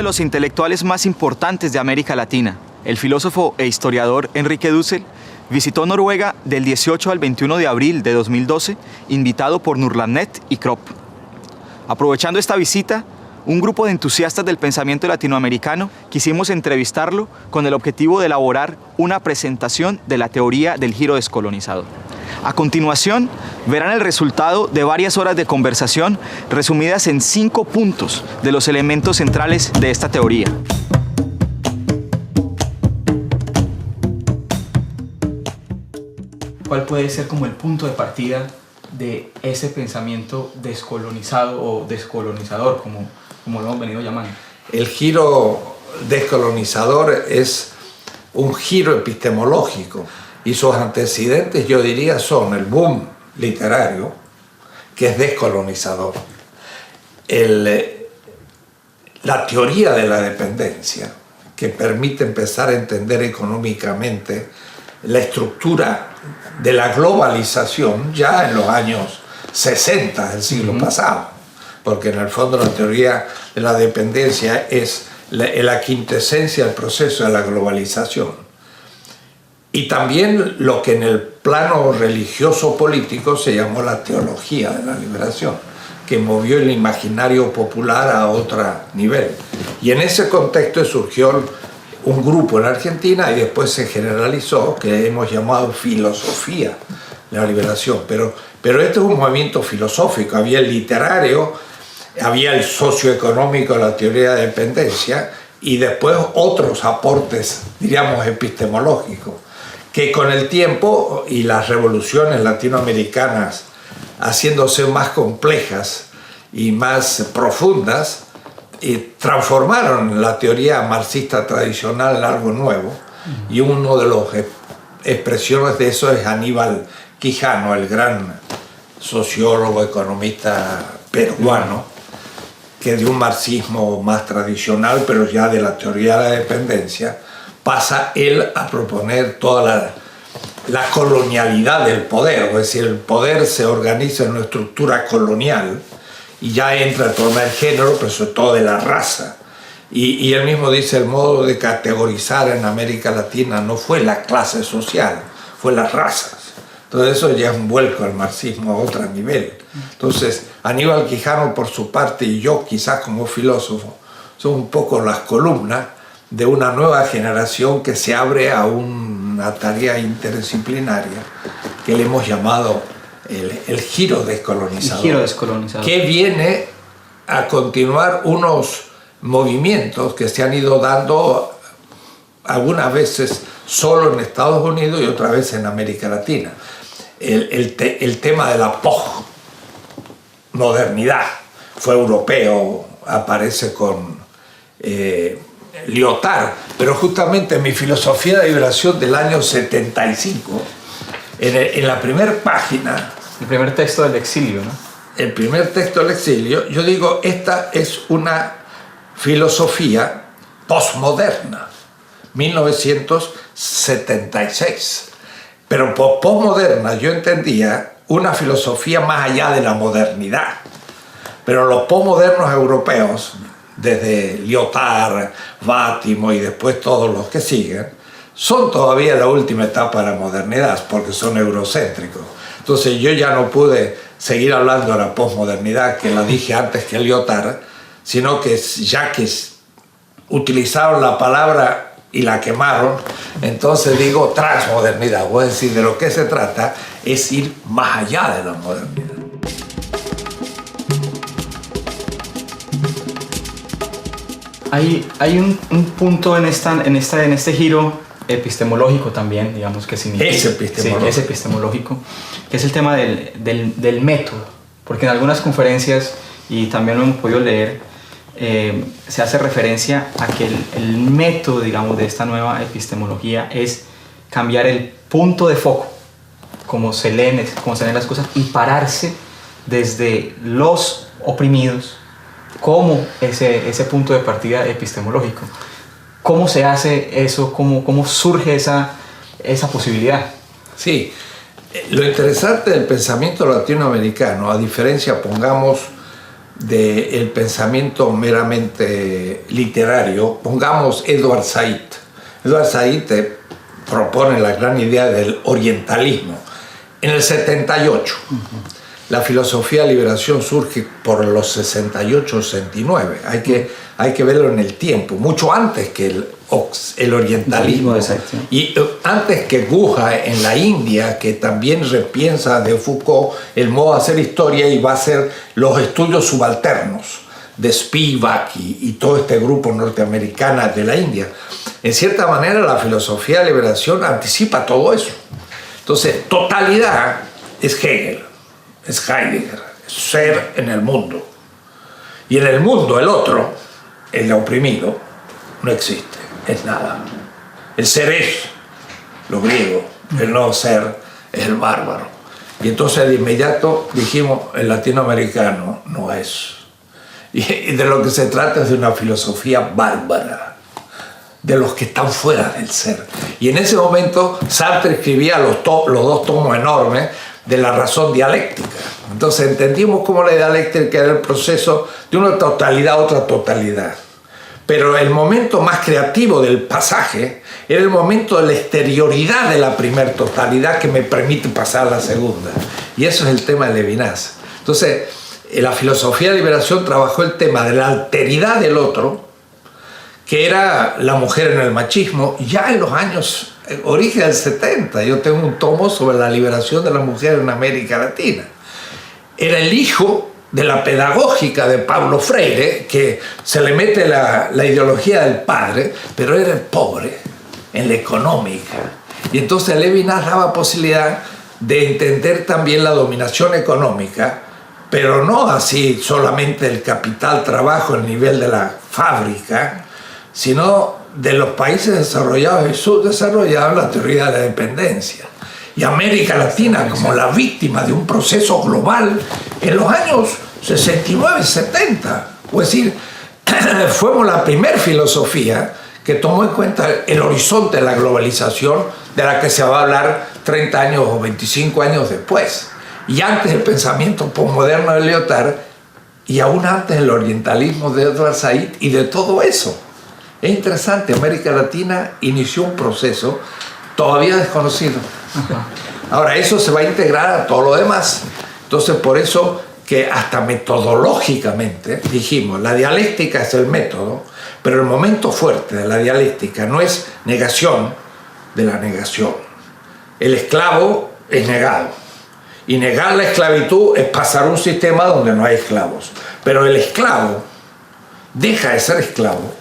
los intelectuales más importantes de América Latina, el filósofo e historiador Enrique Dussel, visitó Noruega del 18 al 21 de abril de 2012, invitado por Nurlannet y Krop. Aprovechando esta visita, un grupo de entusiastas del pensamiento latinoamericano quisimos entrevistarlo con el objetivo de elaborar una presentación de la teoría del giro descolonizador. A continuación, verán el resultado de varias horas de conversación resumidas en 5 puntos de los elementos centrales de esta teoría. ¿Cuál puede ser como el punto de partida de ese pensamiento descolonizado o descolonizador, como lo hemos venido llamando? El giro descolonizador es un giro epistemológico y sus antecedentes, yo diría, son el boom literario, que es descolonizador, la teoría de la dependencia, que permite empezar a entender económicamente la estructura de la globalización ya en los años 60 del siglo pasado, porque en el fondo la teoría de la dependencia es la quintesencia del proceso de la globalización. Y también lo que en el plano religioso-político se llamó la teología de la liberación, que movió el imaginario popular a otro nivel. Y en ese contexto surgió un grupo en Argentina y después se generalizó, que hemos llamado filosofía de la liberación. Pero este es un movimiento filosófico, había el literario, había el socioeconómico, la teoría de dependencia, y después otros aportes, diríamos, epistemológicos, que con el tiempo y las revoluciones latinoamericanas haciéndose más complejas y más profundas, transformaron la teoría marxista tradicional en algo nuevo, y uno de los expresiones de eso es Aníbal Quijano, el gran sociólogo, economista peruano, que de un marxismo más tradicional, pero ya de la teoría de la dependencia, pasa él a proponer toda la colonialidad del poder, es decir, el poder se organiza en una estructura colonial y ya entra el problema del género, pero sobre todo de la raza. Y él mismo dice, el modo de categorizar en América Latina no fue la clase social, fue las razas. Entonces eso ya es un vuelco al marxismo a otro nivel. Entonces Aníbal Quijano por su parte y yo quizás como filósofo son un poco las columnas de una nueva generación que se abre a una tarea interdisciplinaria que le hemos llamado el giro descolonizador. El giro descolonizador. Que viene a continuar unos movimientos que se han ido dando algunas veces solo en Estados Unidos y otras veces en América Latina. El tema de la posmodernidad fue europeo, aparece con Lyotard, pero justamente en mi filosofía de liberación del año 75, en la primera página, el primer texto del exilio, ¿no? El primer texto del exilio, yo digo, esta es una filosofía postmoderna, 1976. Pero por postmoderna yo entendía una filosofía más allá de la modernidad. Pero los postmodernos europeos, desde Lyotard, Bátimo y después todos los que siguen, son todavía la última etapa de la modernidad porque son eurocéntricos. Entonces yo ya no pude seguir hablando de la posmodernidad, que la dije antes que Lyotard, sino que ya que utilizaron la palabra y la quemaron, entonces digo transmodernidad. Voy a decir, de lo que se trata es ir más allá de la modernidad. Hay un punto en este giro epistemológico también, digamos, que significa... Es epistemológico. Sí, es epistemológico, que es el tema del método, porque en algunas conferencias, y también lo hemos podido leer, se hace referencia a que el método, digamos, de esta nueva epistemología es cambiar el punto de foco, como se leen las cosas, y pararse desde los oprimidos como ese punto de partida epistemológico. ¿Cómo se hace eso? ¿Cómo surge esa posibilidad? Sí, lo interesante del pensamiento latinoamericano, a diferencia, pongamos, del pensamiento meramente literario, pongamos Edward Said. Edward Said propone la gran idea del orientalismo. En el 78, la filosofía de liberación surge por los 68-69. Hay que verlo en el tiempo, mucho antes que el orientalismo. Y antes que Guha en la India, que también repiensa de Foucault el modo de hacer historia y va a hacer los estudios subalternos de Spivak y todo este grupo norteamericano de la India. En cierta manera, la filosofía de liberación anticipa todo eso. Entonces, totalidad es Hegel, es Heidegger, es ser en el mundo. Y en el mundo, el otro, el oprimido, no existe, es nada. El ser es lo griego, el no ser es el bárbaro. Y entonces de inmediato dijimos, el latinoamericano no es. Y de lo que se trata es de una filosofía bárbara, de los que están fuera del ser. Y en ese momento Sartre escribía los dos tomos enormes de la razón dialéctica. Entonces entendimos cómo la dialéctica era el proceso de una totalidad a otra totalidad. Pero el momento más creativo del pasaje era el momento de la exterioridad de la primera totalidad que me permite pasar a la segunda. Y eso es el tema de Levinas. Entonces, la filosofía de liberación trabajó el tema de la alteridad del otro, que era la mujer en el machismo, ya en los años, origen del 70. Yo tengo un tomo sobre la liberación de la mujer en América Latina. Era el hijo de la pedagógica de Pablo Freire, que se le mete la ideología del padre, pero era el pobre en la económica. Y entonces Levinas daba posibilidad de entender también la dominación económica, pero no así solamente el capital trabajo al nivel de la fábrica, sino de los países desarrollados y subdesarrollados, la teoría de la dependencia. Y América Latina como la víctima de un proceso global en los años 69, 70. Es decir, fuimos la primera filosofía que tomó en cuenta el horizonte de la globalización, de la que se va a hablar 30 años o 25 años después. Y antes el pensamiento posmoderno de Lyotard, y aún antes el orientalismo de Edward Said, y de todo eso. Es interesante, América Latina inició un proceso todavía desconocido. Ahora, eso se va a integrar a todo lo demás. Entonces, por eso que hasta metodológicamente dijimos, la dialéctica es el método, pero el momento fuerte de la dialéctica no es negación de la negación. El esclavo es negado. Y negar la esclavitud es pasar a un sistema donde no hay esclavos. Pero el esclavo deja de ser esclavo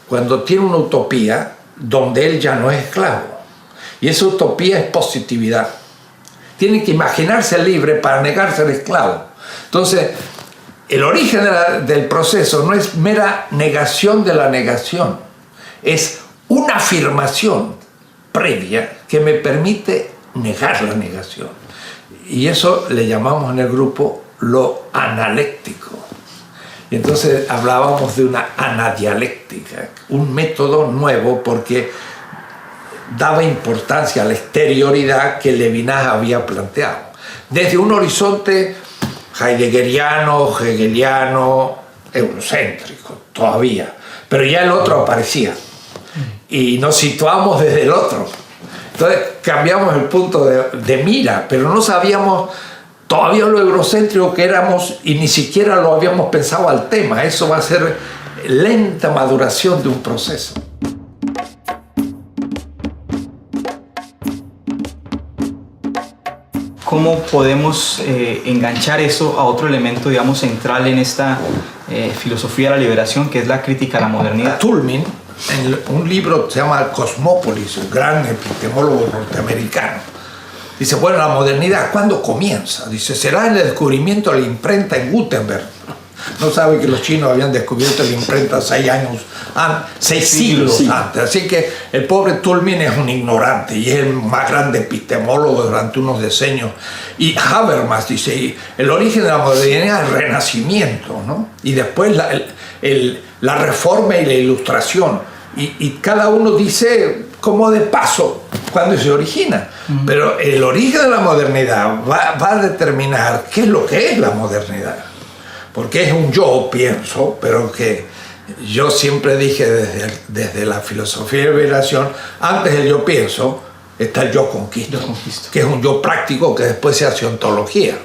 cuando tiene una utopía donde él ya no es esclavo. Y esa utopía es positividad. Tiene que imaginarse libre para negarse al esclavo. Entonces, el origen del proceso no es mera negación de la negación. Es una afirmación previa que me permite negar la negación. Y eso le llamamos en el grupo lo analéctico. Y entonces hablábamos de una anadialéctica, un método nuevo porque daba importancia a la exterioridad que Levinas había planteado. Desde un horizonte heideggeriano, hegeliano, eurocéntrico, todavía. Pero ya el otro aparecía. Y nos situamos desde el otro. Entonces cambiamos el punto de mira, pero no sabíamos todavía lo eurocéntrico que éramos y ni siquiera lo habíamos pensado al tema. Eso va a ser lenta maduración de un proceso. ¿Cómo podemos enganchar eso a otro elemento, digamos, central en esta filosofía de la liberación, que es la crítica a la modernidad? Toulmin, en un libro que se llama Cosmópolis, un gran epistemólogo norteamericano, dice, bueno, la modernidad, ¿cuándo comienza? Dice, será en el descubrimiento de la imprenta en Gutenberg. No sabe que los chinos habían descubierto la imprenta 6 siglos antes. Así que el pobre Toulmin es un ignorante y es el más grande epistemólogo durante unos decenios. Y Habermas dice, el origen de la modernidad es el Renacimiento, ¿no? Y después la Reforma y la Ilustración. Y cada uno dice como de paso cuando se origina. Pero el origen de la modernidad va a determinar qué es lo que es la modernidad. porque es un yo, pienso, pero que yo siempre dije desde la filosofía de liberación, antes del yo pienso, está el yo conquisto, que es un yo práctico que después se hace ontología.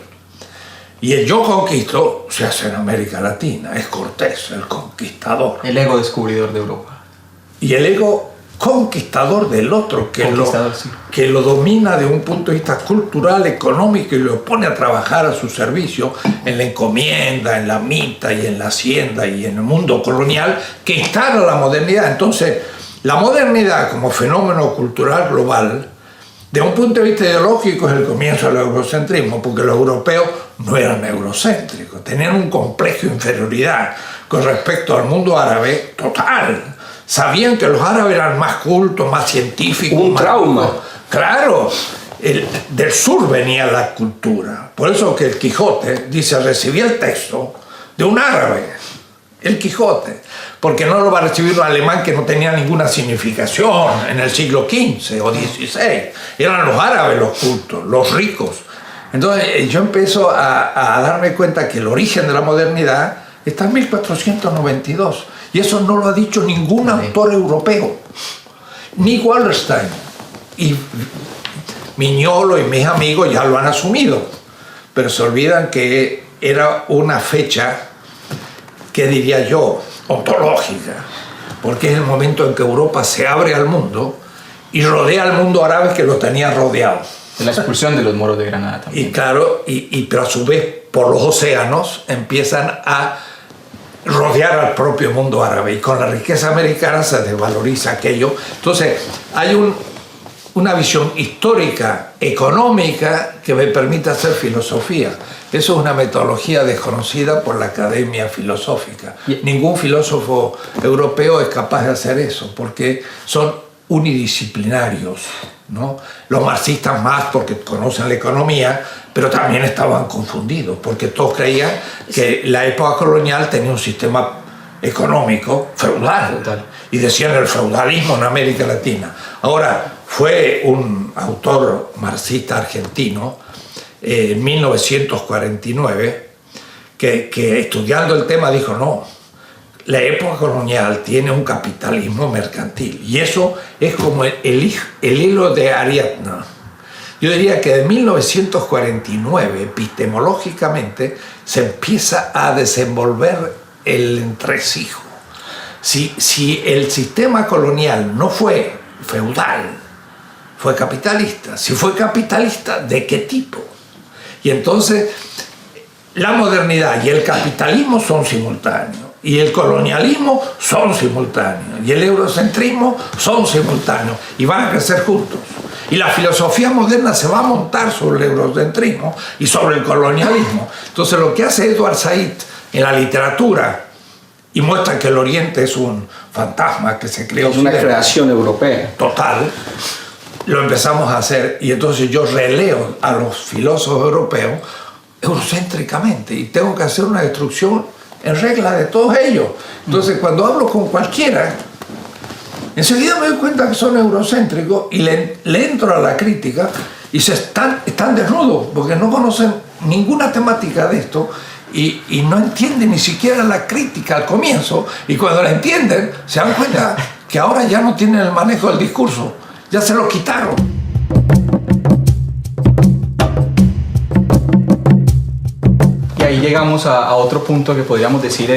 Y el yo conquisto se hace en América Latina, es Cortés, el conquistador. El ego descubridor de Europa. Y el ego conquistador del otro, que lo domina de un punto de vista cultural, económico, y lo pone a trabajar a su servicio en la encomienda, en la mita y en la hacienda y en el mundo colonial, que instala la modernidad. Entonces, la modernidad como fenómeno cultural global, de un punto de vista ideológico, es el comienzo del eurocentrismo, porque los europeos no eran eurocéntricos, tenían un complejo de inferioridad con respecto al mundo árabe total. Sabían que los árabes eran más cultos, más científicos. Un trauma. Claro, del sur venía la cultura. Por eso que el Quijote dice, recibía el texto de un árabe, el Quijote, porque no lo va a recibir un alemán que no tenía ninguna significación en el siglo XV o XVI. Eran los árabes los cultos, los ricos. Entonces yo empiezo a darme cuenta que el origen de la modernidad está en 1492. Y eso no lo ha dicho ningún autor europeo, ni Wallerstein. Y Mignolo y mis amigos ya lo han asumido, pero se olvidan que era una fecha, que diría yo, ontológica, porque es el momento en que Europa se abre al mundo y rodea al mundo árabe que lo tenía rodeado. De la expulsión de los moros de Granada también. Y claro, pero a su vez por los océanos empiezan a rodear al propio mundo árabe, y con la riqueza americana se desvaloriza aquello. Entonces hay una visión histórica, económica, que me permite hacer filosofía. Eso es una metodología desconocida por la academia filosófica. Ningún filósofo europeo es capaz de hacer eso, porque son unidisciplinarios, ¿no? Los marxistas más porque conocen la economía, pero también estaban confundidos, porque todos creían que la época colonial tenía un sistema económico feudal, y decían el feudalismo en América Latina. Ahora, fue un autor marxista argentino, en 1949, que estudiando el tema dijo, no, la época colonial tiene un capitalismo mercantil, y eso es como el hilo de Ariadna. Yo diría que de 1949, epistemológicamente, se empieza a desenvolver el entresijo. Si el sistema colonial no fue feudal, fue capitalista. Si fue capitalista, ¿de qué tipo? Y entonces, la modernidad y el capitalismo son simultáneos, y el colonialismo son simultáneos, y el eurocentrismo son simultáneos, y van a crecer juntos. Y la filosofía moderna se va a montar sobre el eurocentrismo y sobre el colonialismo. Entonces lo que hace Edward Said en la literatura, y muestra que el Oriente es un fantasma que se creó, es una creación europea total, lo empezamos a hacer. Y entonces yo releo a los filósofos europeos eurocéntricamente, y tengo que hacer una destrucción en regla de todos ellos. Entonces cuando hablo con cualquiera, enseguida me doy cuenta que son eurocéntricos, y le entro a la crítica, y están desnudos porque no conocen ninguna temática de esto, y no entienden ni siquiera la crítica al comienzo, y cuando la entienden se dan cuenta que ahora ya no tienen el manejo del discurso, ya se lo quitaron. Y ahí llegamos a otro punto que podríamos decir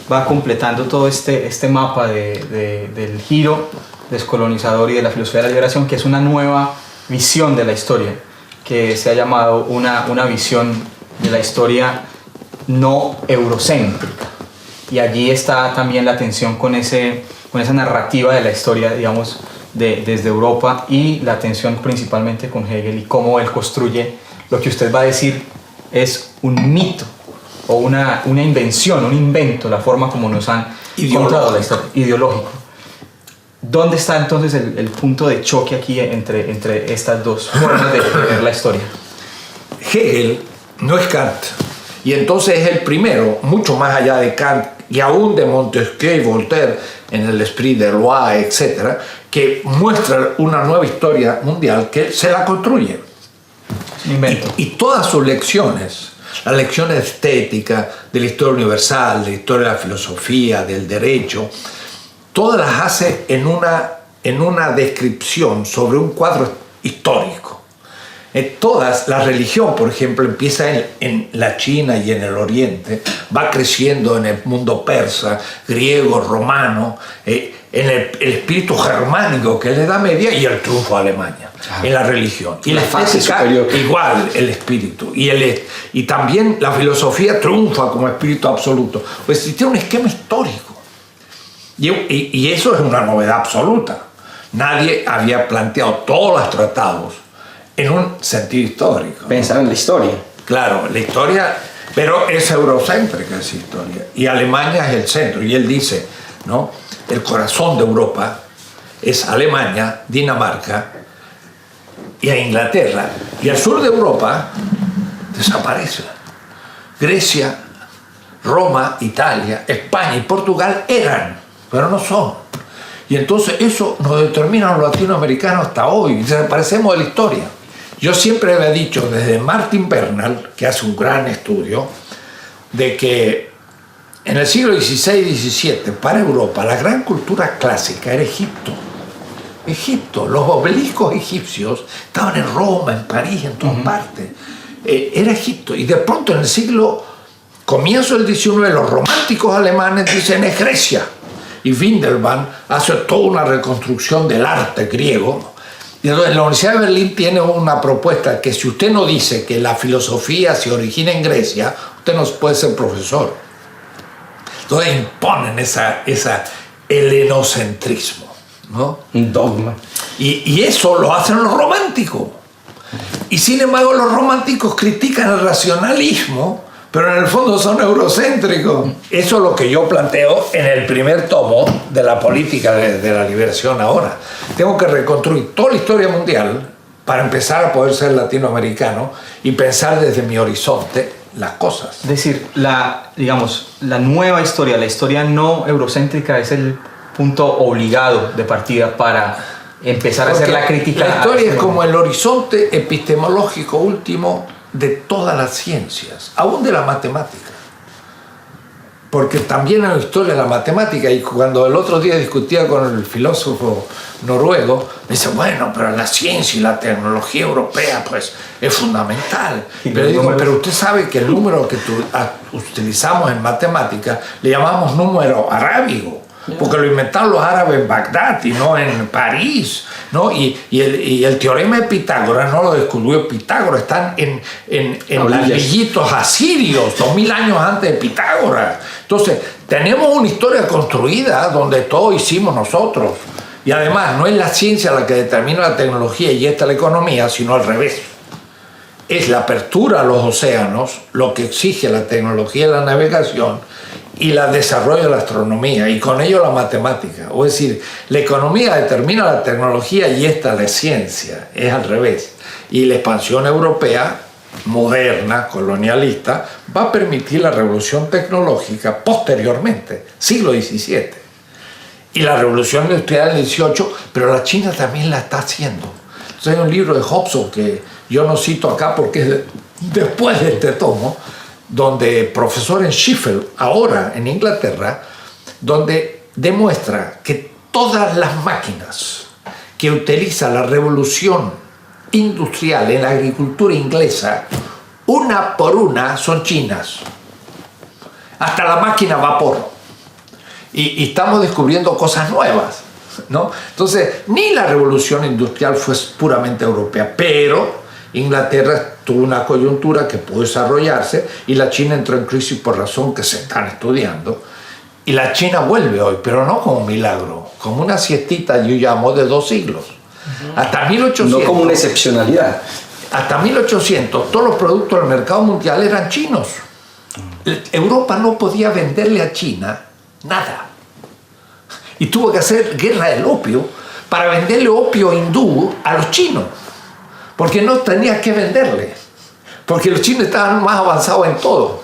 va completando todo este mapa del giro descolonizador y de la filosofía de la liberación, que es una nueva visión de la historia, que se ha llamado una visión de la historia no eurocéntrica. Y allí está también la tensión con esa narrativa de la historia, digamos, desde Europa, y la tensión principalmente con Hegel y cómo él construye lo que usted va a decir es un mito o una invención, un invento, la forma como nos han contado la historia, ideológico. ¿Dónde está entonces el punto de choque aquí entre estas dos formas de ver la historia? Hegel no es Kant, y entonces es el primero, mucho más allá de Kant y aún de Montesquieu y Voltaire en el Esprit de Loi, etc., que muestra una nueva historia mundial que se la construye. Un invento. Y todas sus lecciones Las lecciones de estética, de la historia universal, de la historia de la filosofía, del derecho, todas las hace en una descripción sobre un cuadro histórico. Todas, la religión, por ejemplo, empieza en la China y en el Oriente, va creciendo en el mundo persa, griego, romano, en el espíritu germánico, que es la Edad Media, y el triunfo de Alemania, en la religión. Y la estética, igual, el espíritu. Y también la filosofía triunfa como espíritu absoluto. Pues tiene un esquema histórico. Y eso es una novedad absoluta. Nadie había planteado todos los tratados en un sentido histórico. Pensar en la historia. Claro, la historia, pero es eurocéntrica esa historia. Y Alemania es el centro. Y él dice, ¿no? El corazón de Europa es Alemania, Dinamarca y a Inglaterra. Y el sur de Europa desaparece. Grecia, Roma, Italia, España y Portugal eran, pero no son. Y entonces eso nos determina a los latinoamericanos hasta hoy. Desaparecemos de la historia. Yo siempre había dicho, desde Martin Bernal, que hace un gran estudio, de que en el siglo XVI y XVII, para Europa, la gran cultura clásica era Egipto. Egipto, los obeliscos egipcios estaban en Roma, en París, en todas partes. Era Egipto. Y de pronto en el comienzo del XIX, los románticos alemanes dicen es Grecia. Y Windelband hace toda una reconstrucción del arte griego. Y entonces la Universidad de Berlín tiene una propuesta que si usted no dice que la filosofía se origina en Grecia, usted no puede ser profesor. Entonces imponen ese helenocentrismo, ¿no? Un dogma. Y eso lo hacen los románticos. Y sin embargo los románticos critican el racionalismo, pero en el fondo son eurocéntricos. Eso es lo que yo planteo en el primer tomo de la política de la liberación ahora. Tengo que reconstruir toda la historia mundial para empezar a poder ser latinoamericano y pensar desde mi horizonte las cosas. Es decir, la nueva historia, la historia no eurocéntrica es el punto obligado de partida para empezar a hacer la crítica. La historia es como el horizonte epistemológico último de todas las ciencias, aún de la matemática. Porque también en la historia de la matemática, y cuando el otro día discutía con el filósofo noruego, me dice, bueno, pero la ciencia y la tecnología europea pues es fundamental. Pero digo, pero usted sabe que el número que utilizamos en matemática le llamamos número arábigo, porque lo inventaron los árabes en Bagdad y no en París, ¿no? Y el teorema de Pitágoras no lo descubrió Pitágoras, están en ladrillitos asirios, 2000 años antes de Pitágoras. Entonces, tenemos una historia construida donde todo hicimos nosotros. Y además, no es la ciencia la que determina la tecnología y esta la economía, sino al revés. Es la apertura a los océanos lo que exige la tecnología y la navegación y el desarrollo de la astronomía y con ello la matemática. Es decir, la economía determina la tecnología y esta la ciencia, es al revés. Y la expansión europea, moderna, colonialista, va a permitir la revolución tecnológica posteriormente, siglo XVII. Y la revolución industrial del XVIII, pero la China también la está haciendo. Entonces hay un libro de Hobson que yo no cito acá porque es después de este tomo, donde profesor en Sheffield, ahora en Inglaterra, donde demuestra que todas las máquinas que utiliza la revolución industrial en la agricultura inglesa, una por una son chinas. Hasta la máquina a vapor. Y estamos descubriendo cosas nuevas, ¿no? Entonces, ni la revolución industrial fue puramente europea, pero Inglaterra tuvo una coyuntura que pudo desarrollarse y la China entró en crisis por razón que se están estudiando. Y la China vuelve hoy, pero no como un milagro, como una siestita, yo llamo, de 2 siglos. Hasta 1800. No como una excepcionalidad. Hasta 1800, todos los productos del mercado mundial eran chinos. Europa no podía venderle a China nada. Y tuvo que hacer guerra del opio para venderle opio hindú a los chinos. Porque no tenía que venderle. Porque los chinos estaban más avanzados en todo.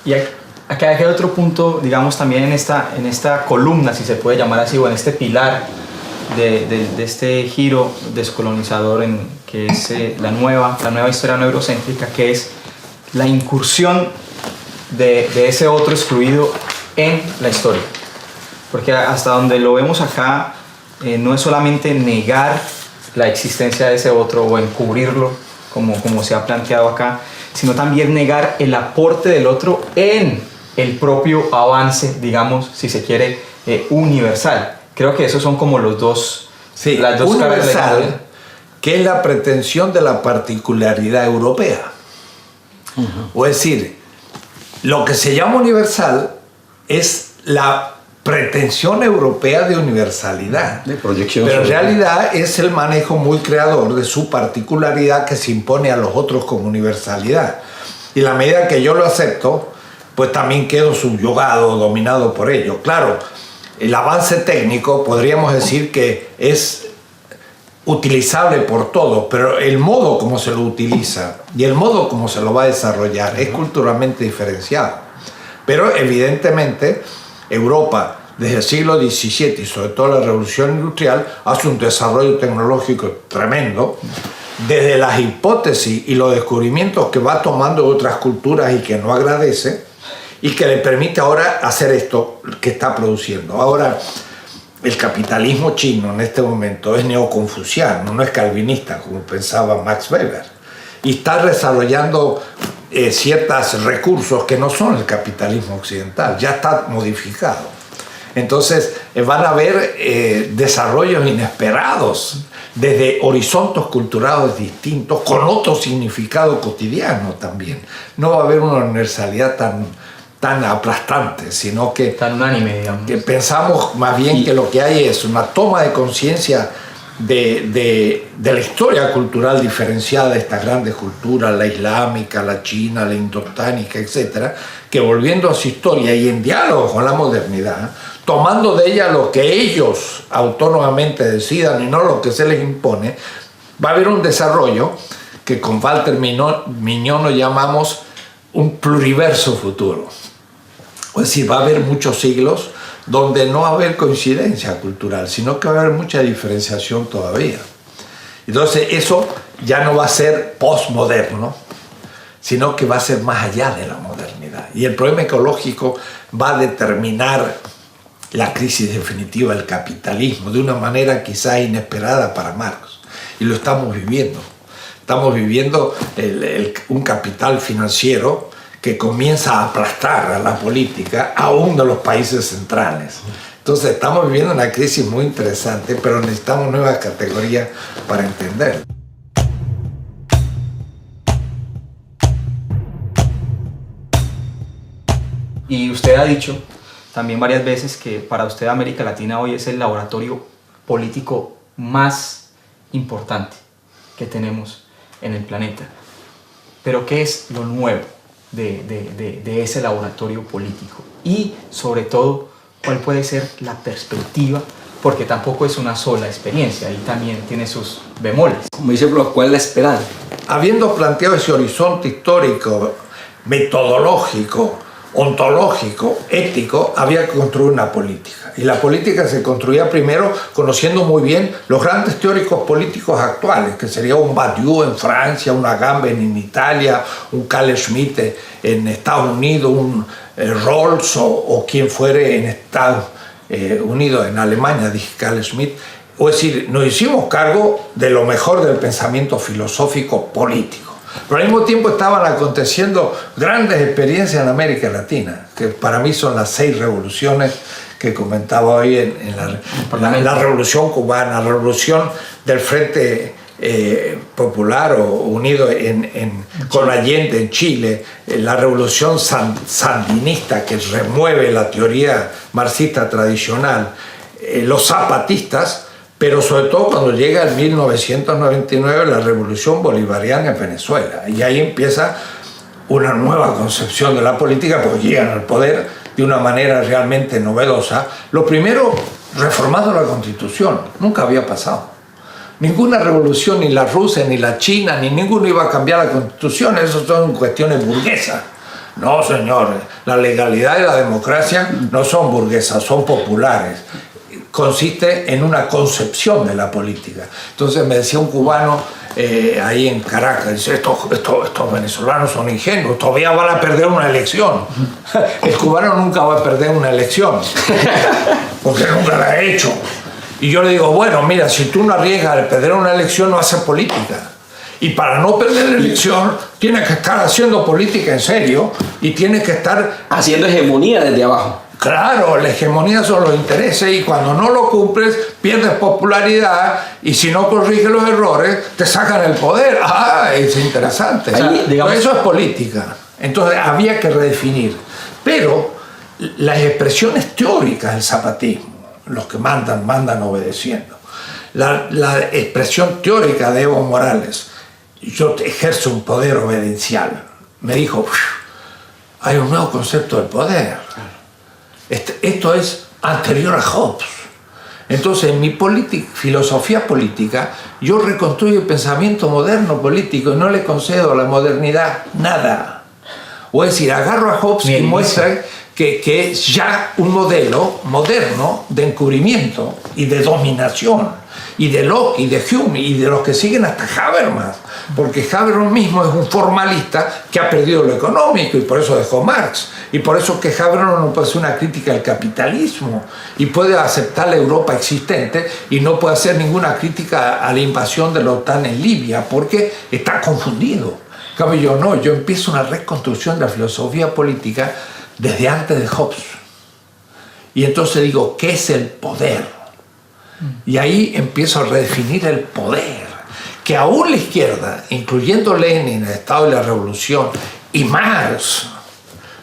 Y acá hay otro punto, digamos, también en esta columna, si se puede llamar así, o en este pilar de este giro descolonizador que es la nueva historia no eurocéntrica, que es la incursión de ese otro excluido en la historia. Porque hasta donde lo vemos acá, no es solamente negar la existencia de ese otro o encubrirlo, como se ha planteado acá, sino también negar el aporte del otro en el propio avance, digamos, si se quiere, universal. Creo que esos son como las dos caras de la moneda. Que es la pretensión de la particularidad europea. O es decir, lo que se llama universal es la pretensión europea de universalidad. De proyección. Pero en realidad es el manejo muy creador de su particularidad que se impone a los otros como universalidad. Y la medida que yo lo acepto, pues también quedo subyugado, dominado por ello. Claro, el avance técnico podríamos decir que es utilizable por todos, pero el modo como se lo utiliza y el modo como se lo va a desarrollar es culturalmente diferenciado. Pero evidentemente Europa desde el siglo XVII y sobre todo la Revolución Industrial hace un desarrollo tecnológico tremendo desde las hipótesis y los descubrimientos que va tomando de otras culturas y que no agradece y que le permite ahora hacer esto que está produciendo. Ahora, el capitalismo chino en este momento es neoconfuciano, no es calvinista como pensaba Max Weber, y está desarrollando ciertos recursos que no son el capitalismo occidental, ya está modificado. Entonces van a haber desarrollos inesperados desde horizontes culturales distintos, con otro significado cotidiano también. No va a haber una universalidad tan aplastante, sino que tan unánime, digamos. Que pensamos más bien que lo que hay es una toma de conciencia de la historia cultural diferenciada de estas grandes culturas, la islámica, la china, la indotánica, etc., que volviendo a su historia y en diálogo con la modernidad, tomando de ella lo que ellos autónomamente decidan y no lo que se les impone, va a haber un desarrollo que con Walter Mignone llamamos un pluriverso futuro. Es decir, va a haber muchos siglos donde no va a haber coincidencia cultural, sino que va a haber mucha diferenciación todavía. Entonces eso ya no va a ser postmoderno, sino que va a ser más allá de la modernidad. Y el problema ecológico va a determinar la crisis definitiva del capitalismo de una manera quizá inesperada para Marx. Y lo estamos viviendo. Estamos viviendo un capital financiero que comienza a aplastar a la política, aún de los países centrales. Entonces estamos viviendo una crisis muy interesante, pero necesitamos nuevas categorías para entender. Y usted ha dicho también varias veces que para usted América Latina hoy es el laboratorio político más importante que tenemos en el planeta. Pero ¿qué es lo nuevo de ese laboratorio político? Y sobre todo, ¿cuál puede ser la perspectiva? Porque tampoco es una sola experiencia, y también tiene sus bemoles. Como dice, ¿cuál es la esperanza? Habiendo planteado ese horizonte histórico, metodológico, ontológico, ético, había que construir una política. Y la política se construía primero conociendo muy bien los grandes teóricos políticos actuales, que sería un Badiou en Francia, un Agamben en Italia, un Carl Schmitt en Estados Unidos, un Rawls o quien fuere en Estados Unidos, en Alemania, dije Carl Schmitt. Es decir, nos hicimos cargo de lo mejor del pensamiento filosófico político. Pero al mismo tiempo estaban aconteciendo grandes experiencias en América Latina, que para mí son las 6 revoluciones que comentaba hoy en la revolución cubana, la revolución del Frente Popular o Unido con Allende en Chile, la revolución sandinista que remueve la teoría marxista tradicional, los zapatistas, pero sobre todo cuando llega el 1999 la revolución bolivariana en Venezuela. Y ahí empieza una nueva concepción de la política, porque llegan al poder de una manera realmente novedosa. Lo primero, reformando la Constitución. Nunca había pasado. Ninguna revolución, ni la rusa, ni la china, ni ninguno iba a cambiar la Constitución. Eso son cuestiones burguesas. No, señores. La legalidad y la democracia no son burguesas, son populares. Consiste en una concepción de la política. Entonces me decía un cubano, ahí en Caracas. Dice, estos venezolanos son ingenuos, todavía van a perder una elección. El cubano nunca va a perder una elección, porque nunca la ha hecho. Y yo le digo, bueno, mira, si tú no arriesgas a perder una elección, no haces política. Y para no perder la elección, tienes que estar haciendo política en serio y tienes que estar... haciendo hegemonía desde abajo. Claro, la hegemonía son los intereses y cuando no lo cumples, pierdes popularidad y si no corriges los errores, te sacan el poder. Ah, es interesante. Ahí, digamos... Eso es política. Entonces había que redefinir. Pero las expresiones teóricas del zapatismo, los que mandan obedeciendo. La expresión teórica de Evo Morales, yo ejerzo un poder obediencial, me dijo, hay un nuevo concepto del poder. Esto es anterior a Hobbes. Entonces, en mi filosofía política, yo reconstruyo el pensamiento moderno político y no le concedo a la modernidad nada. O es decir, agarro a Hobbes y muestra que es ya un modelo moderno de encubrimiento y de dominación. Y de Locke, y de Hume, y de los que siguen hasta Habermas. Porque Habermas mismo es un formalista que ha perdido lo económico y por eso dejó Marx. Y por eso que Habermas no puede hacer una crítica al capitalismo y puede aceptar la Europa existente y no puede hacer ninguna crítica a la invasión de la OTAN en Libia porque está confundido. En cambio, yo no, yo empiezo una reconstrucción de la filosofía política desde antes de Hobbes. Y entonces digo, ¿qué es el poder? Y ahí empiezo a redefinir el poder, que aún la izquierda, incluyendo Lenin, el Estado de la Revolución, y Marx,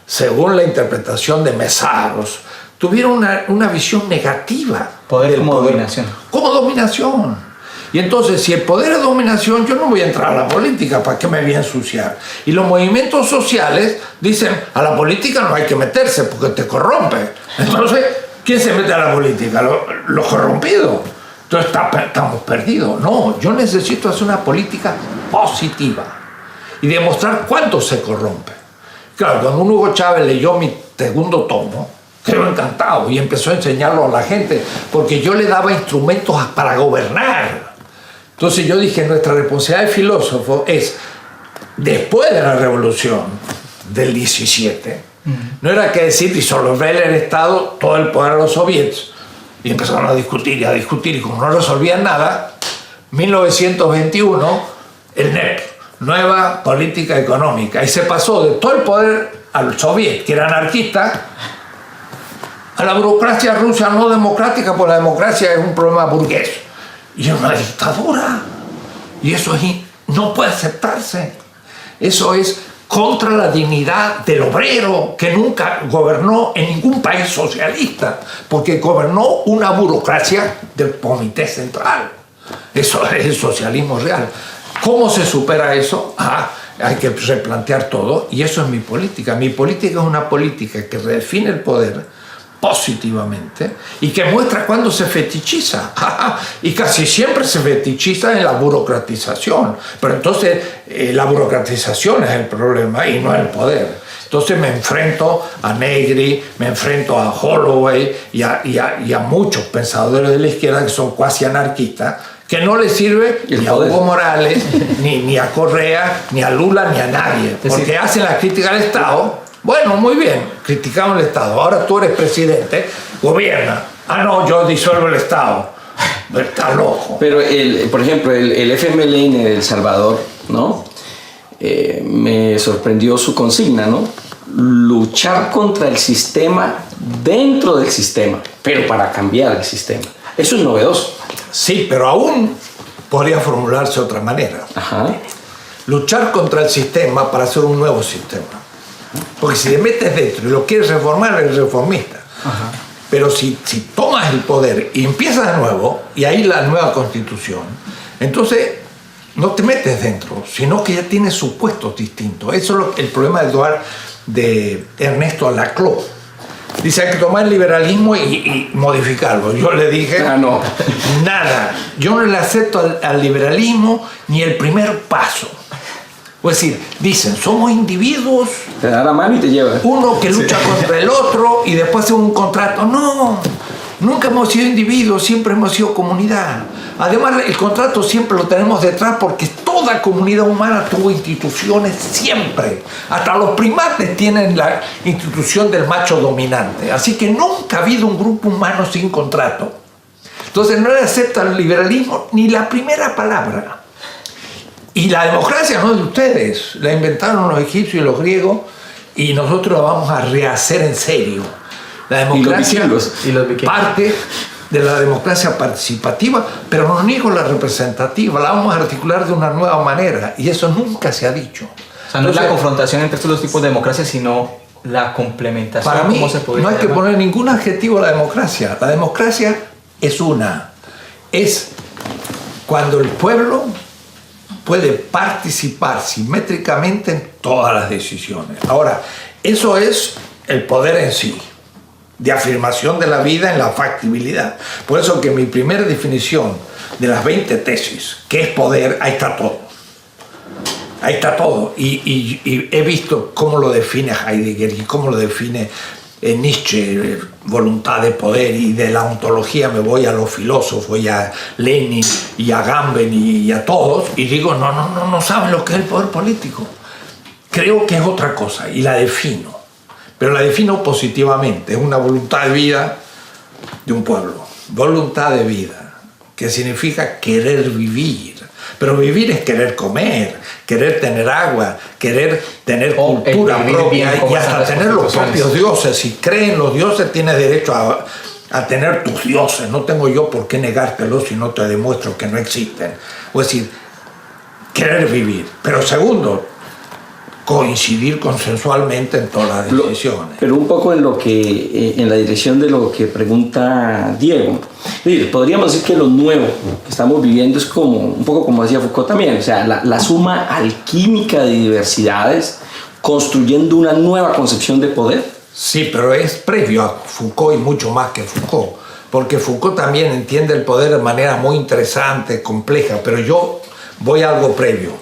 según la interpretación de Mészáros, tuvieron una visión negativa. Poder como dominación. Como dominación. Y entonces, si el poder es dominación, yo no voy a entrar a la política, ¿para qué me voy a ensuciar? Y los movimientos sociales dicen, a la política no hay que meterse porque te corrompe. Entonces, ¿quién se mete a la política? Los corrompidos. Entonces estamos perdidos. No, yo necesito hacer una política positiva y demostrar cuánto se corrompe. Claro, cuando Hugo Chávez leyó mi segundo tomo, quedó encantado y empezó a enseñarlo a la gente porque yo le daba instrumentos para gobernar. Entonces yo dije, nuestra responsabilidad de filósofo es, después de la revolución del 17, no era que decir disolver el Estado, todo el poder a los soviets. Y empezaron a discutir, y como no resolvían nada, 1921, el NEP, Nueva Política Económica, y se pasó de todo el poder al soviet, que era anarquista, a la burocracia rusa no democrática, porque la democracia es un problema burgués. Y es una dictadura. Y eso no puede aceptarse. Eso es contra la dignidad del obrero, que nunca gobernó en ningún país socialista, porque gobernó una burocracia del Comité Central. Eso es el socialismo real. ¿Cómo se supera eso? Hay que replantear todo, y eso es mi política. Mi política es una política que redefine el poder positivamente y que muestra cuándo se fetichiza. Y casi siempre se fetichiza en la burocratización. Pero entonces la burocratización es el problema y no el poder. Entonces me enfrento a Negri, me enfrento a Holloway y a muchos pensadores de la izquierda que son cuasi anarquistas, que no le sirve ni a Hugo Morales, ni a Correa, ni a Lula, ni a nadie, porque hacen la crítica al Estado. Bueno, muy bien, criticamos el Estado. Ahora tú eres presidente, gobierna. No, yo disuelvo el Estado. Está loco. Pero, por ejemplo, el FMLN de El Salvador, ¿no? Me sorprendió su consigna, ¿no? Luchar contra el sistema dentro del sistema, pero para cambiar el sistema. Eso es novedoso. Sí, pero aún podría formularse de otra manera. Ajá. Luchar contra el sistema para hacer un nuevo sistema. Porque si te metes dentro y lo quieres reformar, eres reformista. Ajá. Pero si tomas el poder y empiezas de nuevo, y ahí la nueva constitución, entonces no te metes dentro, sino que ya tienes supuestos distintos. Eso es el problema de Ernesto Laclau. Dice, hay que tomar el liberalismo y modificarlo. Yo le dije, no. Nada. Yo no le acepto al liberalismo ni el primer paso. Es decir, dicen, somos individuos. Te da la mano y te lleva. Uno que lucha contra el otro y después hace un contrato. No, nunca hemos sido individuos, siempre hemos sido comunidad. Además, el contrato siempre lo tenemos detrás porque es todo toda comunidad humana tuvo instituciones siempre. Hasta los primates tienen la institución del macho dominante. Así que nunca ha habido un grupo humano sin contrato. Entonces no le acepta el liberalismo ni la primera palabra. Y la democracia no es de ustedes. La inventaron los egipcios y los griegos y nosotros la vamos a rehacer en serio. La democracia parte de la democracia participativa, pero no niego la representativa, la vamos a articular de una nueva manera y eso nunca se ha dicho. O sea, no es la confrontación entre estos dos tipos de democracia, sino la complementación. Para mí no hay que poner ningún adjetivo a la democracia. La democracia es cuando el pueblo puede participar simétricamente en todas las decisiones. Ahora, eso es el poder en sí, de afirmación de la vida en la factibilidad. Por eso que mi primera definición de las 20 tesis, que es poder, ahí está todo. Ahí está todo. Y he visto cómo lo define Heidegger y cómo lo define Nietzsche, voluntad de poder, y de la ontología me voy a los filósofos y a Lenin y a Gamben y a todos y digo, no saben lo que es el poder político. Creo que es otra cosa y la defino. Pero la defino positivamente, es una voluntad de vida de un pueblo, voluntad de vida, que significa querer vivir, pero vivir es querer comer, querer tener agua, querer tener cultura propia y hasta tener los propios dioses. Si creen los dioses tienes derecho a tener tus dioses, no tengo yo por qué negártelos si no te demuestro que no existen. Es decir, querer vivir, pero segundo, coincidir consensualmente en todas las decisiones. Pero un poco en lo que en la dirección de lo que pregunta Diego. Podríamos decir que lo nuevo que estamos viviendo es como un poco como decía Foucault también, o sea, la suma alquímica de diversidades construyendo una nueva concepción de poder. Sí, pero es previo a Foucault y mucho más que Foucault, porque Foucault también entiende el poder de manera muy interesante, compleja, pero yo voy a algo previo.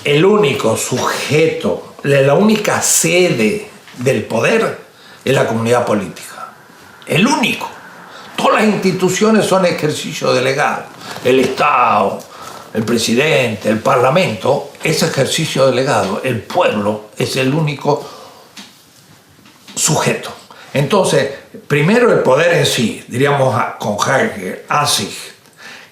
El único sujeto, la única sede del poder es la comunidad política. El único. Todas las instituciones son ejercicio delegado. El Estado, el presidente, el Parlamento es ejercicio delegado. El pueblo es el único sujeto. Entonces, primero el poder en sí, diríamos con Heidegger, Ansicht,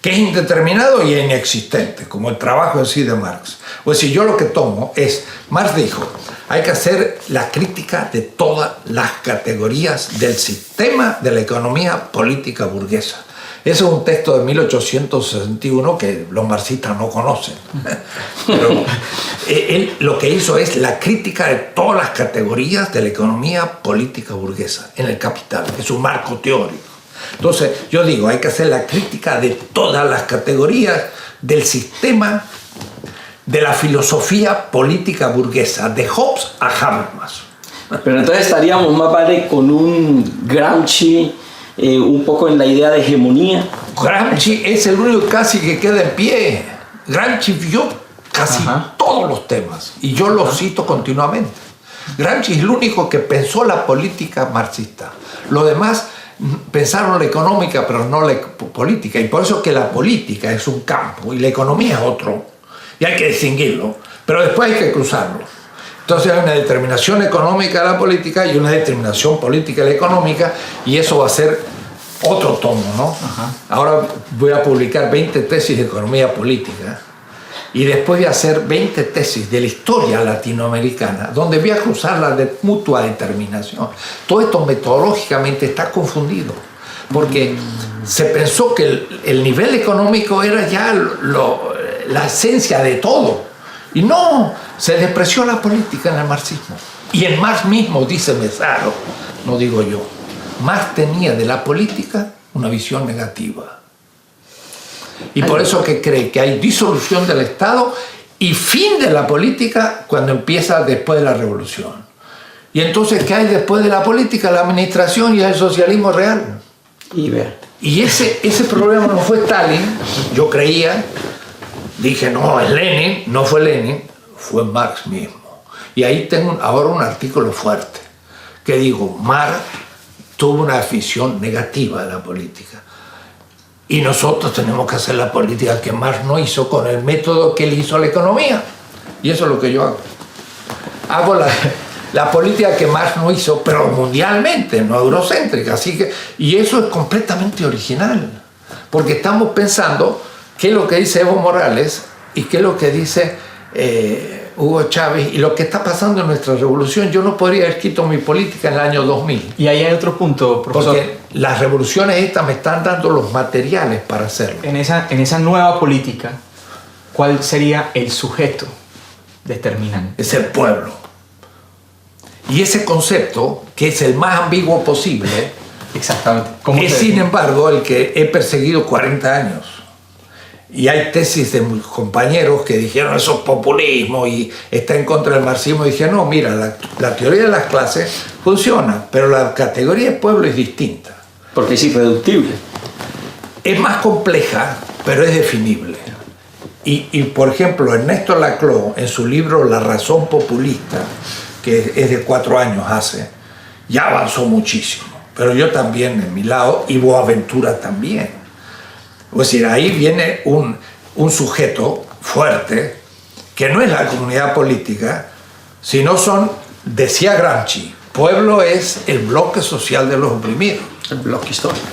que es indeterminado y inexistente, como el trabajo en sí de Marx. Pues si yo lo que tomo es, Marx dijo, hay que hacer la crítica de todas las categorías del sistema de la economía política burguesa. Ese es un texto de 1861 que los marxistas no conocen. Pero él lo que hizo es la crítica de todas las categorías de la economía política burguesa en el Capital. Es un marco teórico. Entonces, yo digo, hay que hacer la crítica de todas las categorías del sistema de la filosofía política burguesa, de Hobbes a Habermas. Pero entonces estaríamos más vale con un Gramsci, un poco en la idea de hegemonía. Gramsci es el único casi que queda en pie. Gramsci vio casi todos los temas, y yo lo cito continuamente. Gramsci es el único que pensó la política marxista. Lo demás pensaron la económica, pero no la política. Y por eso que la política es un campo y la economía es otro. Y hay que distinguirlo, pero después hay que cruzarlo. Entonces hay una determinación económica de la política y una determinación política de la económica, y eso va a ser otro tomo, ¿no? Ahora voy a publicar 20 tesis de economía política y después voy a hacer 20 tesis de la historia latinoamericana, donde voy a cruzar la de mutua determinación. Todo esto metodológicamente está confundido, porque se pensó que el nivel económico era ya la esencia de todo. Y no, se despreció la política en el marxismo. Y en Marx mismo, dice Mesaro, no digo yo, Marx tenía de la política una visión negativa. Y por eso que cree que hay disolución del Estado y fin de la política cuando empieza después de la revolución. Y entonces, ¿qué hay después de la política? La administración y el socialismo real. Y ese problema no fue Stalin, yo creía, dije, no, es Lenin, no fue Lenin, fue Marx mismo. Y ahí tengo ahora un artículo fuerte, que digo, Marx tuvo una afición negativa a la política. Y nosotros tenemos que hacer la política que Marx no hizo con el método que él hizo a la economía. Y eso es lo que yo hago. Hago la política que Marx no hizo, pero mundialmente, no eurocéntrica. Y eso es completamente original. Porque estamos pensando qué es lo que dice Evo Morales y qué es lo que dice Hugo Chávez y lo que está pasando en nuestra revolución. Yo no podría haber escrito mi política en el año 2000. Y ahí hay otro punto, profesor. Porque las revoluciones estas me están dando los materiales para hacerlo. En esa nueva política, ¿cuál sería el sujeto determinante? Es el pueblo. Y ese concepto, que es el más ambiguo posible, Exactamente. es sin embargo el que he perseguido 40 años. Y hay tesis de mis compañeros que dijeron eso es populismo y está en contra del marxismo. Y dije, no, mira, la teoría de las clases funciona, pero la categoría de pueblo es distinta. Porque es irreductible. Es más compleja, pero es definible. Y por ejemplo, Ernesto Laclau, en su libro La razón populista, que es de 4 años hace, ya avanzó muchísimo. Pero yo también, en mi lado, y Boaventura también. Es decir, ahí viene un sujeto fuerte, que no es la comunidad política, sino son, decía Gramsci, pueblo es el bloque social de los oprimidos. El bloque histórico.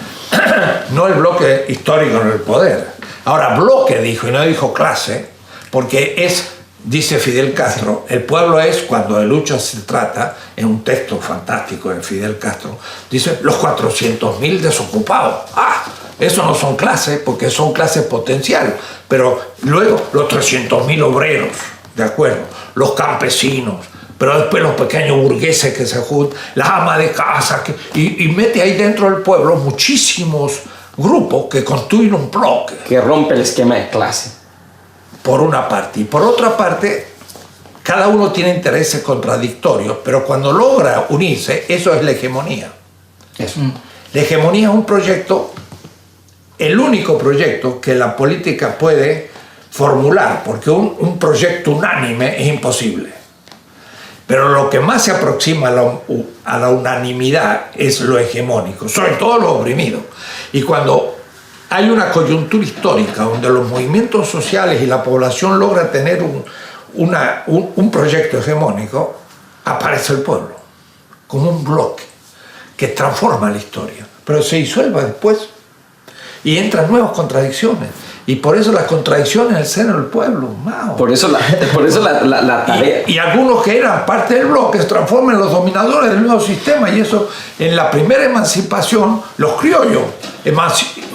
No el bloque histórico en el poder. Ahora, bloque dijo, y no dijo clase, porque es, dice Fidel Castro, el pueblo es, cuando de lucha se trata, en un texto fantástico de Fidel Castro, dice, los 400.000 desocupados. Eso no son clases, porque son clases potencial, pero luego los 300.000 obreros, ¿de acuerdo? Los campesinos, pero después los pequeños burgueses que se juntan, las amas de casa, y mete ahí dentro del pueblo muchísimos grupos que construyen un bloque. Que rompe el esquema de clase. Por una parte. Y por otra parte, cada uno tiene intereses contradictorios, pero cuando logra unirse, eso es la hegemonía. Eso. La hegemonía es un proyecto, el único proyecto que la política puede formular, porque un proyecto unánime es imposible. Pero lo que más se aproxima a la unanimidad es lo hegemónico, sobre todo los oprimidos. Y cuando hay una coyuntura histórica donde los movimientos sociales y la población logra tener un proyecto hegemónico, aparece el pueblo como un bloque que transforma la historia, pero se disuelve después y entran nuevas contradicciones. Y por eso las contradicciones en el seno del pueblo, Mao. Por eso la tarea. Y algunos que eran parte del bloque se transforman en los dominadores del nuevo sistema. Y eso, en la primera emancipación, los criollos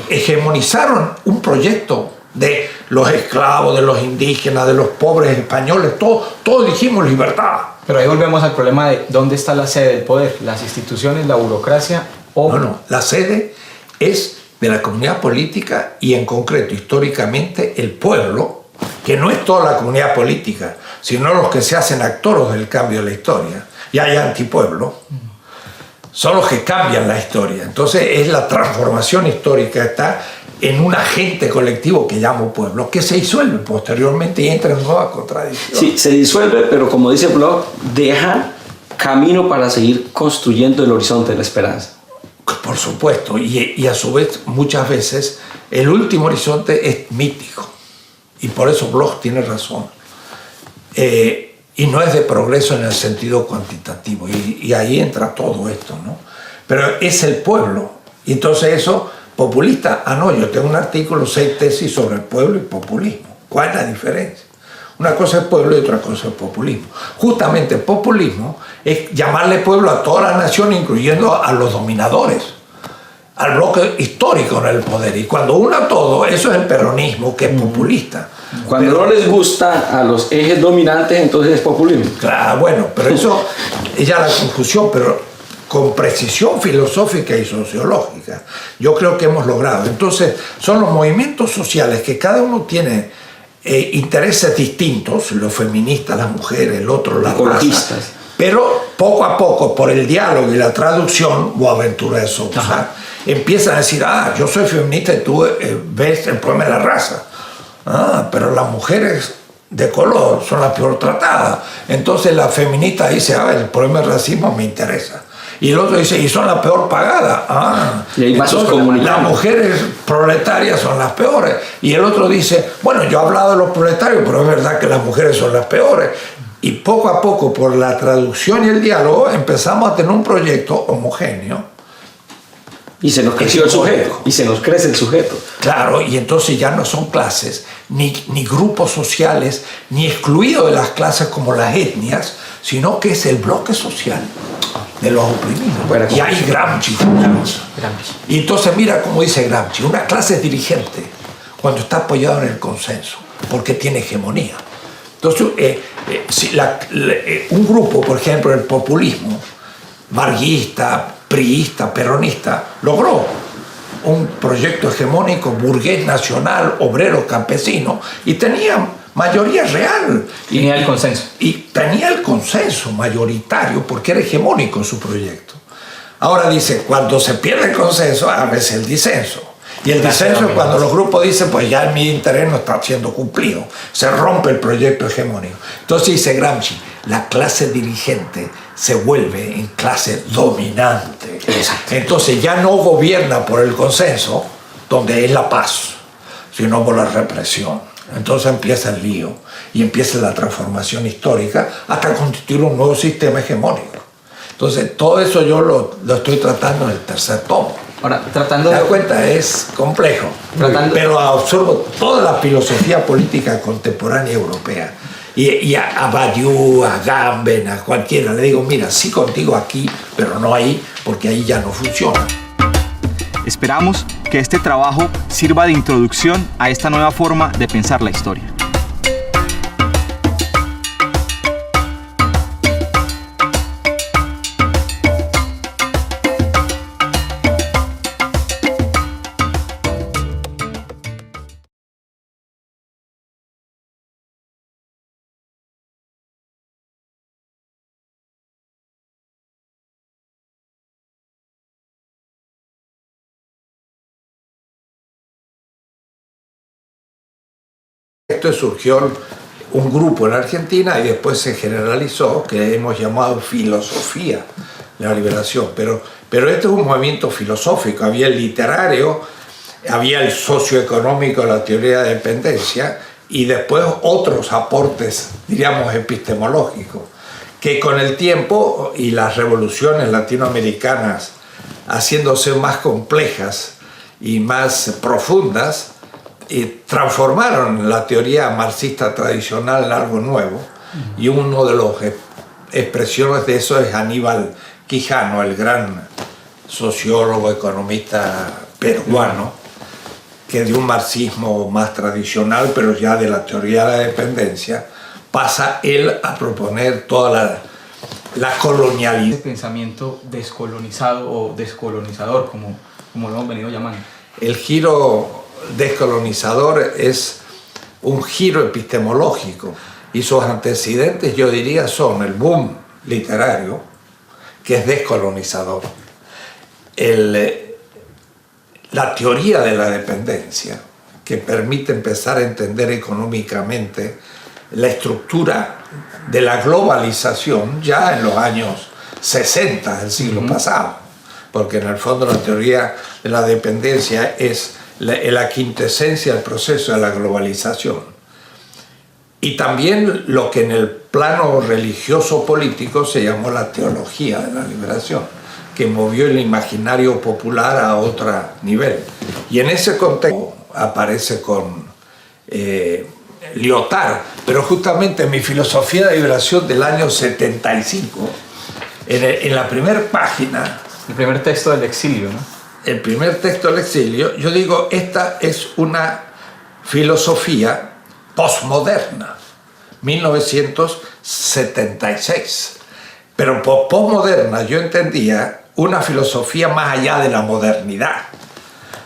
hegemonizaron un proyecto de los esclavos, de los indígenas, de los pobres españoles. Todos dijimos libertad. Pero ahí volvemos al problema de dónde está la sede del poder, las instituciones, la burocracia o... No, la sede es de la comunidad política y en concreto históricamente el pueblo, que no es toda la comunidad política, sino los que se hacen actores del cambio de la historia, y hay antipueblo, son los que cambian la historia. Entonces es la transformación histórica, está en un agente colectivo que llamo pueblo, que se disuelve posteriormente y entra en nuevas contradicciones. Sí, se disuelve, pero como dice Bloch, deja camino para seguir construyendo el horizonte de la esperanza. Por supuesto, y a su vez muchas veces el último horizonte es mítico, y por eso Bloch tiene razón, y no es de progreso en el sentido cuantitativo, y ahí entra todo esto, ¿no? Pero es el pueblo, y entonces eso, populista, no, yo tengo un artículo, 6 tesis sobre el pueblo y populismo. ¿Cuál es la diferencia? Una cosa es pueblo y otra cosa es populismo. Justamente el populismo es llamarle pueblo a toda la nación, incluyendo a los dominadores, al bloque histórico en el poder. Y cuando una todo, eso es el peronismo, que es populista. Cuando no les gusta a los ejes dominantes, entonces es populismo. Claro, bueno, pero eso es ya la conclusión, pero con precisión filosófica y sociológica, yo creo que hemos logrado. Entonces, son los movimientos sociales que cada uno tiene intereses distintos, los feministas, las mujeres, el otro, las ecologistas. Pero poco a poco, por el diálogo y la traducción, Boaventura de Sousa, empiezan a decir, yo soy feminista y tú ves el problema de la raza. Pero las mujeres de color son las peor tratadas. Entonces la feminista dice, el problema del racismo me interesa. Y el otro dice, y son la peor pagada. Y hay vasos entonces, comunitarios. las mujeres proletarias son las peores. Y el otro dice, bueno, yo he hablado de los proletarios, pero es verdad que las mujeres son las peores. Y poco a poco, por la traducción y el diálogo, empezamos a tener un proyecto homogéneo. Y se nos creció el sujeto. Y se nos crece el sujeto. Claro, y entonces ya no son clases, ni grupos sociales, ni excluidos de las clases como las etnias, sino que es el bloque social de los oprimidos. Buena Y ahí Gramsci fundamental. Y entonces mira cómo dice Gramsci, una clase es dirigente cuando está apoyado en el consenso, porque tiene hegemonía. Entonces, un grupo, por ejemplo, el populismo, marguista, priista, peronista, logró un proyecto hegemónico burgués, nacional, obrero, campesino, y tenía mayoría real. Tenía el consenso. Y tenía el consenso mayoritario porque era hegemónico su proyecto. Ahora dice, cuando se pierde el consenso, a veces el disenso. Y el disenso es cuando los grupos dicen, pues ya mi interés no está siendo cumplido. Se rompe el proyecto hegemónico. Entonces dice Gramsci, la clase dirigente se vuelve en clase dominante. Exacto. Entonces ya no gobierna por el consenso, donde es la paz, sino por la represión. Entonces empieza el lío y empieza la transformación histórica hasta constituir un nuevo sistema hegemónico. Entonces todo eso yo lo estoy tratando en el tercer tomo. Ahora, tratando ¿Te de... das cuenta? Es complejo, pero absorbo toda la filosofía política contemporánea europea. Y a Badiou, a Gamben, a cualquiera, le digo, mira, sí contigo aquí, pero no ahí, porque ahí ya no funciona. Esperamos que este trabajo sirva de introducción a esta nueva forma de pensar la historia. Esto surgió un grupo en Argentina y después se generalizó, que hemos llamado filosofía de la liberación. Pero este es un movimiento filosófico. Había el literario, había el socioeconómico, la teoría de dependencia, y después otros aportes, diríamos, epistemológicos, que con el tiempo y las revoluciones latinoamericanas haciéndose más complejas y más profundas, y transformaron la teoría marxista tradicional en algo nuevo. Y uno de los expresiones de eso es Aníbal Quijano, el gran sociólogo, economista peruano, que de un marxismo más tradicional, pero ya de la teoría de la dependencia, pasa él a proponer toda la colonialidad. Ese pensamiento descolonizado o descolonizador, como lo hemos venido llamando. El giro descolonizador es un giro epistemológico y sus antecedentes, yo diría, son el boom literario, que es descolonizador, la teoría de la dependencia, que permite empezar a entender económicamente la estructura de la globalización ya en los años 60 del siglo pasado, porque en el fondo la teoría de la dependencia es la quintesencia del proceso de la globalización. Y también lo que en el plano religioso político se llamó la teología de la liberación, que movió el imaginario popular a otro nivel. Y en ese contexto aparece con Lyotard, pero justamente en mi filosofía de liberación del año 75, en la primera página... El primer texto del exilio, ¿no? El primer texto del exilio, yo digo, esta es una filosofía postmoderna, 1976. Pero por postmoderna yo entendía una filosofía más allá de la modernidad.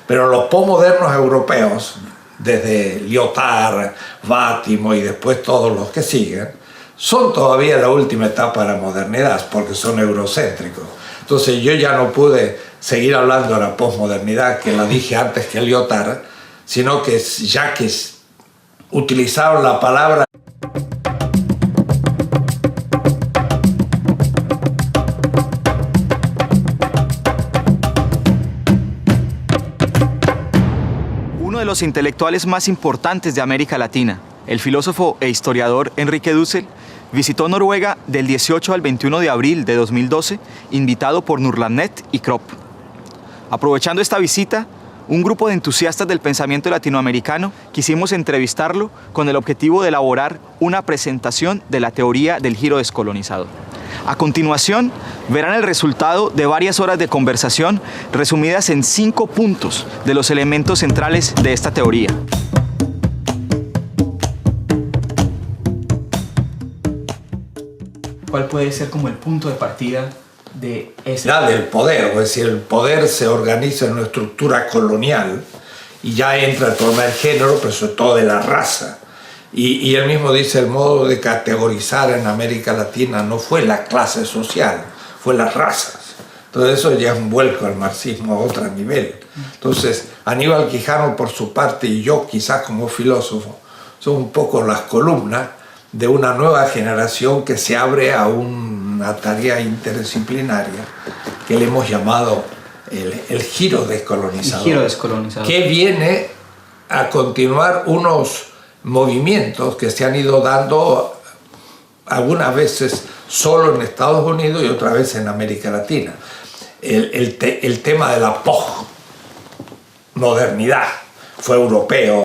Pero los postmodernos europeos, desde Lyotard, Bátimo y después todos los que siguen, son todavía la última etapa de la modernidad porque son eurocéntricos. Entonces yo ya no pude seguir hablando de la posmodernidad, que la dije antes que Lyotard, sino que ya que utilizaron la palabra los intelectuales más importantes de América Latina, el filósofo e historiador Enrique Dussel, visitó Noruega del 18 al 21 de abril de 2012, invitado por Nurlannet y Kropp. Aprovechando esta visita, un grupo de entusiastas del pensamiento latinoamericano quisimos entrevistarlo con el objetivo de elaborar una presentación de la teoría del giro descolonizado. A continuación, verán el resultado de varias horas de conversación resumidas en 5 puntos de los elementos centrales de esta teoría. ¿Cuál puede ser como el punto de partida de la del poder? Es decir, el poder se organiza en una estructura colonial y ya entra el problema del género, pero sobre todo de la raza. Y él mismo dice, el modo de categorizar en América Latina no fue la clase social, fue las razas. Entonces eso ya es un vuelco al marxismo a otro nivel. Entonces Aníbal Quijano por su parte y yo quizás como filósofo son un poco las columnas de una nueva generación que se abre a una tarea interdisciplinaria que le hemos llamado el giro descolonizador. El giro descolonizador. Que viene a continuar unos movimientos que se han ido dando algunas veces solo en Estados Unidos y otras veces en América Latina. El tema de la posmodernidad fue europeo.